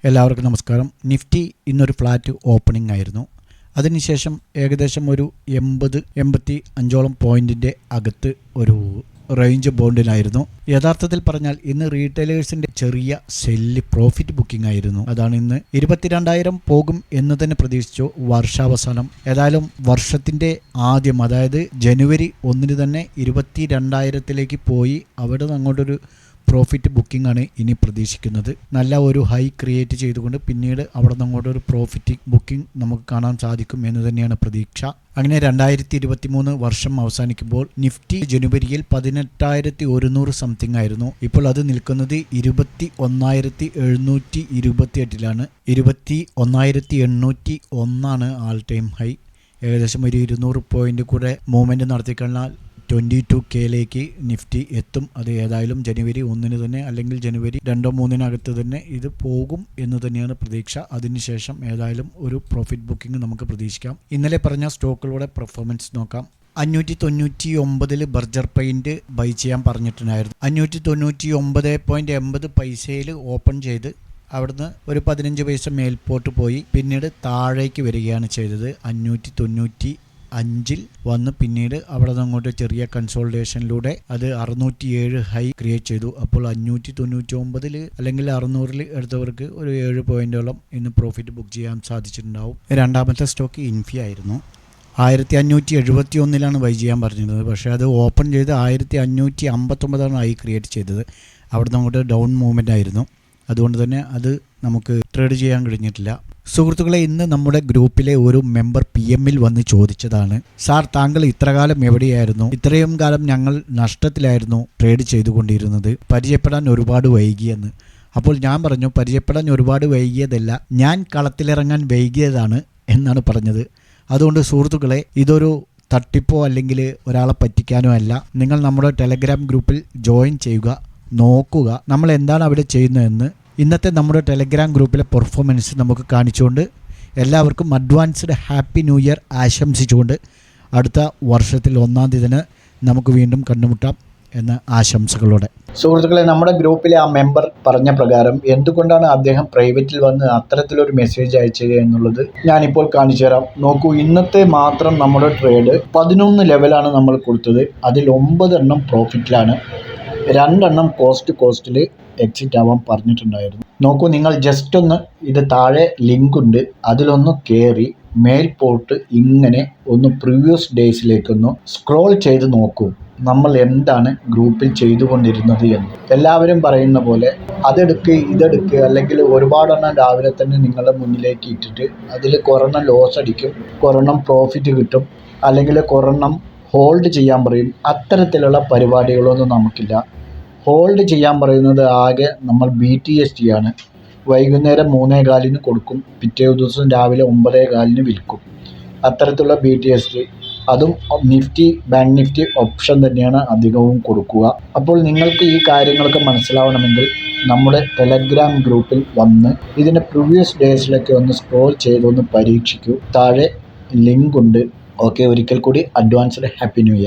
എല്ലാവർക്കും നമസ്കാരം. നിഫ്റ്റി ഇന്നൊരു ഫ്ലാറ്റ് ഓപ്പണിംഗ് ആയിരുന്നു. അതിനുശേഷം ഏകദേശം ഒരു 80-85 പോയിന്റിൻ്റെ അകത്ത് ഒരു റേഞ്ച് ബോണ്ടിനായിരുന്നു. യഥാർത്ഥത്തിൽ പറഞ്ഞാൽ ഇന്ന് റീറ്റെയിലേഴ്സിൻ്റെ ചെറിയ സെല്ല് പ്രോഫിറ്റ് ബുക്കിംഗ് ആയിരുന്നു. അതാണ് ഇന്ന് 22,000 പോകും എന്ന് തന്നെ പ്രതീക്ഷിച്ചു. വർഷാവസാനം ഏതായാലും വർഷത്തിൻ്റെ ആദ്യം, അതായത് ജനുവരി 1 തന്നെ 22,000 പോയി. അവിടെ നിന്ന് അങ്ങോട്ടൊരു പ്രോഫിറ്റ് ബുക്കിംഗ് ആണ് ഇനി പ്രതീക്ഷിക്കുന്നത്. നല്ല ഒരു ഹൈ ക്രിയേറ്റ് ചെയ്തുകൊണ്ട് പിന്നീട് അവിടെ നിന്ന് അങ്ങോട്ടൊരു പ്രോഫിറ്റ് ബുക്കിംഗ് നമുക്ക് കാണാൻ സാധിക്കും എന്ന് തന്നെയാണ് പ്രതീക്ഷ. അങ്ങനെ 2023 വർഷം അവസാനിക്കുമ്പോൾ നിഫ്റ്റി ജനുവരിയിൽ 18,100 സംതിങ് ആയിരുന്നു. ഇപ്പോൾ അത് നിൽക്കുന്നത് 21,728 21,801 ആൾ ടൈം ഹൈ. ഏകദേശം ഒരു 200 പോയിന്റ് കൂടെ മൂവ്മെൻറ്റ് നടത്തിക്കഴിഞ്ഞാൽ 22K നിഫ്റ്റി എത്തും. അത് ഏതായാലും ജനുവരി 1 തന്നെ, അല്ലെങ്കിൽ ജനുവരി 2-3 തന്നെ ഇത് പോകും എന്ന് തന്നെയാണ് പ്രതീക്ഷ. അതിനുശേഷം ഏതായാലും ഒരു പ്രോഫിറ്റ് ബുക്കിംഗ് നമുക്ക് പ്രതീക്ഷിക്കാം. ഇന്നലെ പറഞ്ഞ സ്റ്റോക്കുകളുടെ പെർഫോമൻസ് നോക്കാം. 599 ബർജർ പെയിന്റ് ബൈ ചെയ്യാൻ പറഞ്ഞിട്ടുണ്ടായിരുന്നു. 599.80 ഓപ്പൺ ചെയ്ത് അവിടുന്ന് ഒരു 15 പൈസ മേൽപോട്ട് പോയി പിന്നീട് താഴേക്ക് വരികയാണ് ചെയ്തത്. 595 വന്ന് പിന്നീട് അവിടെ നിന്ന് അങ്ങോട്ട് ചെറിയ കൺസോൾട്ടേഷനിലൂടെ അത് 607 ഹൈ ക്രിയേറ്റ് ചെയ്തു. അപ്പോൾ 599 അല്ലെങ്കിൽ 600 എടുത്തവർക്ക് ഒരു 7 പോയിന്റോളം ഇന്ന് പ്രോഫിറ്റ് ബുക്ക് ചെയ്യാൻ സാധിച്ചിട്ടുണ്ടാവും. രണ്ടാമത്തെ സ്റ്റോക്ക് ഇൻഫി ആയിരുന്നു. 1571 ബൈ ചെയ്യാൻ പറഞ്ഞിരുന്നത്. പക്ഷേ അത് ഓപ്പൺ ചെയ്ത് 1559 ഹൈ ക്രിയേറ്റ് ചെയ്തത്. അവിടെ നിന്ന് അങ്ങോട്ട് ഡൗൺ മൂവ്മെൻ്റ് ആയിരുന്നു. അതുകൊണ്ട് തന്നെ അത് നമുക്ക് ട്രേഡ് ചെയ്യാൻ കഴിഞ്ഞിട്ടില്ല. സുഹൃത്തുക്കളെ, ഇന്ന് നമ്മുടെ ഗ്രൂപ്പിലെ ഒരു മെമ്പർ PM-ൽ വന്ന് ചോദിച്ചതാണ്, സാർ താങ്കൾ ഇത്രകാലം എവിടെയായിരുന്നു? ഇത്രയും കാലം ഞങ്ങൾ നഷ്ടത്തിലായിരുന്നു ട്രേഡ് ചെയ്തുകൊണ്ടിരുന്നത്, പരിചയപ്പെടാൻ ഒരുപാട് വൈകിയെന്ന്. അപ്പോൾ ഞാൻ പറഞ്ഞു, പരിചയപ്പെടാൻ ഒരുപാട് വൈകിയതല്ല, ഞാൻ കളത്തിലിറങ്ങാൻ വൈകിയതാണ് എന്നാണ് പറഞ്ഞത്. അതുകൊണ്ട് സുഹൃത്തുക്കളെ, ഇതൊരു തട്ടിപ്പോ അല്ലെങ്കിൽ ഒരാളെ പറ്റിക്കാനോ അല്ല. നിങ്ങൾ നമ്മുടെ ടെലഗ്രാം ഗ്രൂപ്പിൽ ജോയിൻ ചെയ്യുക, നോക്കുക നമ്മൾ എന്താണ് അവിടെ ചെയ്യുന്നതെന്ന്. ഇന്നത്തെ നമ്മുടെ ടെലഗ്രാം ഗ്രൂപ്പിലെ പെർഫോമൻസ് നമുക്ക് കാണിച്ചുകൊണ്ട് എല്ലാവർക്കും അഡ്വാൻസ്ഡ് ഹാപ്പി ന്യൂ ഇയർ ആശംസിച്ചുകൊണ്ട് അടുത്ത വർഷത്തിൽ 1-ാം തീയതി നമുക്ക് വീണ്ടും കണ്ടുമുട്ടാം എന്ന ആശംസകളോടെ. സുഹൃത്തുക്കളെ, നമ്മുടെ ഗ്രൂപ്പിലെ ആ മെമ്പർ പറഞ്ഞ പ്രകാരം എന്തുകൊണ്ടാണ് അദ്ദേഹം പ്രൈവറ്റിൽ വന്ന് അത്തരത്തിലൊരു മെസ്സേജ് അയച്ചത് എന്നുള്ളത് ഞാനിപ്പോൾ കാണിച്ചു തരാം. നോക്കൂ, ഇന്നത്തെ മാത്രം നമ്മുടെ ട്രേഡ് 11 ലെവലാണ് നമ്മൾ കൊടുത്തത്. അതിൽ 9 എണ്ണം പ്രോഫിറ്റിലാണ്, 2 എണ്ണം കോസ്റ്റിൽ എക്സിറ്റ് ആവാൻ പറഞ്ഞിട്ടുണ്ടായിരുന്നു. നോക്കൂ, നിങ്ങൾ ജസ്റ്റ് ഒന്ന് ഇത് താഴെ ലിങ്ക് ഉണ്ട്, അതിലൊന്ന് കയറി മേൽപോട്ട് ഇങ്ങനെ ഒന്ന് പ്രീവിയസ് ഡേയ്സിലേക്കൊന്ന് സ്ക്രോൾ ചെയ്ത് നോക്കൂ, നമ്മൾ എന്താണ് ഗ്രൂപ്പിൽ ചെയ്തുകൊണ്ടിരുന്നത് എന്ന്. എല്ലാവരും പറയുന്ന പോലെ അതെടുക്ക് ഇതെടുക്ക്, അല്ലെങ്കിൽ ഒരുപാടെണ്ണം രാവിലെ തന്നെ നിങ്ങളുടെ മുന്നിലേക്ക് ഇട്ടിട്ട് അതിൽ കുറഞ്ഞ ലോസ് അടിക്കും, കുറഞ്ഞ പ്രോഫിറ്റ് കിട്ടും, അല്ലെങ്കിൽ കുറഞ്ഞ ഹോൾഡ് ചെയ്യാൻ പറയും. അത്തരത്തിലുള്ള പരിപാടികളൊന്നും നമുക്കില്ല. ഹോൾഡ് ചെയ്യാൻ പറയുന്നത് ആകെ നമ്മൾ BTST ആണ്. വൈകുന്നേരം 3:15 കൊടുക്കും, പിറ്റേ ദിവസം രാവിലെ 9:15 വിൽക്കും. അത്തരത്തിലുള്ള BTST, അതും നിഫ്റ്റി, ബാങ്ക് നിഫ്റ്റി ഓപ്ഷൻ തന്നെയാണ് അധികവും കൊടുക്കുക. അപ്പോൾ നിങ്ങൾക്ക് ഈ കാര്യങ്ങളൊക്കെ മനസ്സിലാവണമെങ്കിൽ നമ്മുടെ ടെലഗ്രാം ഗ്രൂപ്പിൽ വന്ന് ഇതിൻ്റെ പ്രീവിയസ് ഡേയ്സിലൊക്കെ ഒന്ന് സ്ക്രോൾ ചെയ്തൊന്ന് പരീക്ഷിക്കൂ. താഴെ ലിങ്ക് ഉണ്ട്. ഓക്കെ, ഒരിക്കൽ കൂടി അഡ്വാൻസ്ഡ് ഹാപ്പി ന്യൂ ഇയർ.